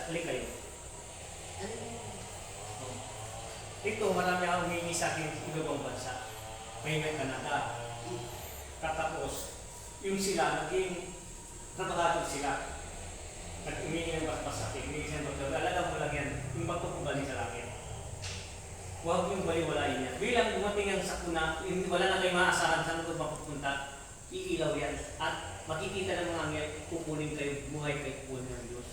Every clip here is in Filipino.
Halik kayo. Ito, marami akong humingi sa akin ibang bansa. May Canada. Katapos, yung sila, naging natakatod sila. Nag-humingi ng basbas sa akin. Humingi siya ng basbas. Alam mo lang yan, yung bato ko balik sa akin. Huwag yung baliwalain niya. Bilang dumating ang sakuna, wala na kayo maasahan saan ito mapupunta, iilaw yan. At makikita ng mga angel, kukunin kayo, buhay kayo, kukunin ng Diyos.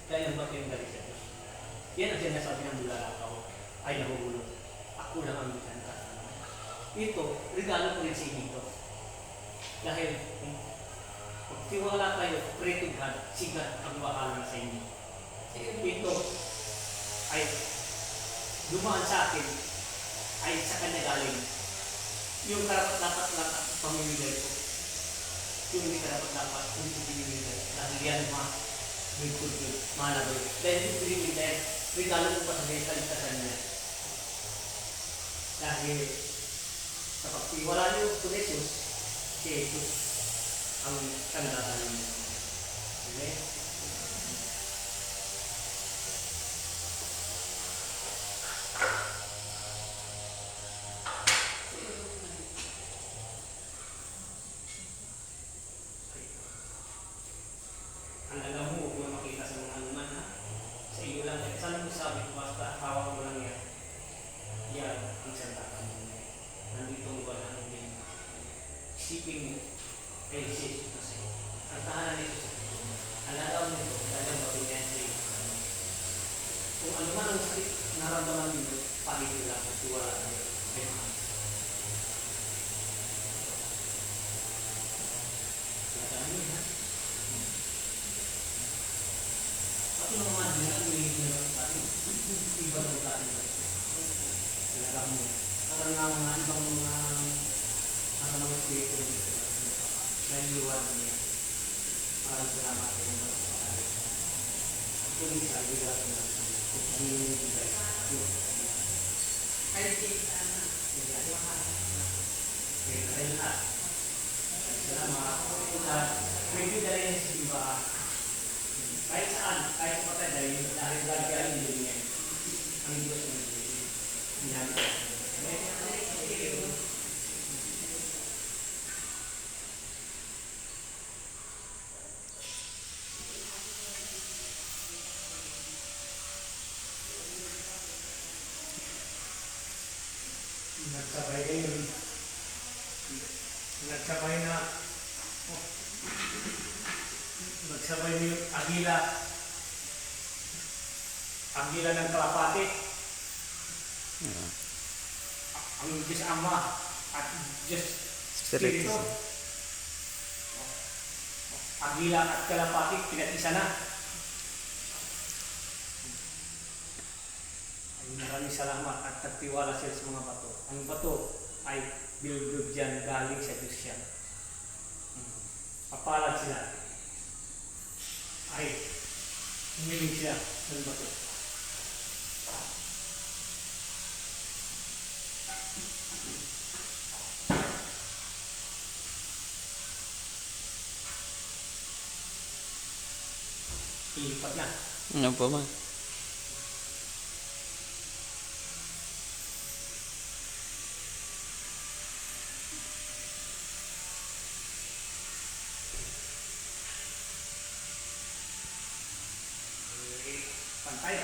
Kaya ang bato yung galing sa Diyos. Yan ang sinasabi ng bulalakaw. Ay nahulog. Ako lang ang bigyan ka. Ito, regalo ko rin sa inyo. Dahil, pag tiwala kayo, pray to God, si God ang bahala sa inyo. Ito ay dumaan sa akin, ay sa kanya galing. Yung karapat-dapat lang at pamimigay ko. Yung hindi karapat-dapat, hindi pinimigay. Dahil yan good, mahalaga. Dahil hindi pinimigay, regalo ko pa sa kaligtasan niya. Dahil sa pagtiwala niyo kung Jesus, si Jesus ang kandatan niyo. Okay? Ang alam mo, huwag mo makita sa mga anuman ha. Sa iyo lang, saan mo sabi ko basta hawak mo lang yan. Yan ang santakan mo. Nandito ang wala ng din. Isipin mo, kay Jesus na sa'yo. Ang tahanan nito sa iyo. Alalaw mo ito, dahil matuloy sa iyo. Kung ano man ang sakit, naramdaman nyo, pahigil lang at tiwala kayo. May mahal. Kaya nyo ha. Ako naman din ang humihingi ng tayo. Iba ng tayo. Kaya mo. Para nga mga ibang mga spirito dito. Naliwan niya. Parang salamat kayo ng mga pagkakas. Ito rin sa ibigay ko na. Kung ano yung ibigay. Ay, kita na. Okay, kaya lahat. Salamat. May bigay rin sa iba. Kahit saan, kahit sa patay, dahil lagi hindi niya. Ang Diyos ng Diyos. Hinabi ko. Nagsabay kayo. Nagsabay na. Nagsabay niyo yung agila. Agila ng kalapati. Ang Diyos Ama at Diyos Espiritu. Agila at kalapati, pinag-isa na. Ay, maraming salamat at nagtiwala sila sa mga bato. Ang bato ay bilog dyan, galing sa Diyos yan. Papalad sila. Ay, humilig siya ng bato. Ilipat na. Ano po ma? Pantay.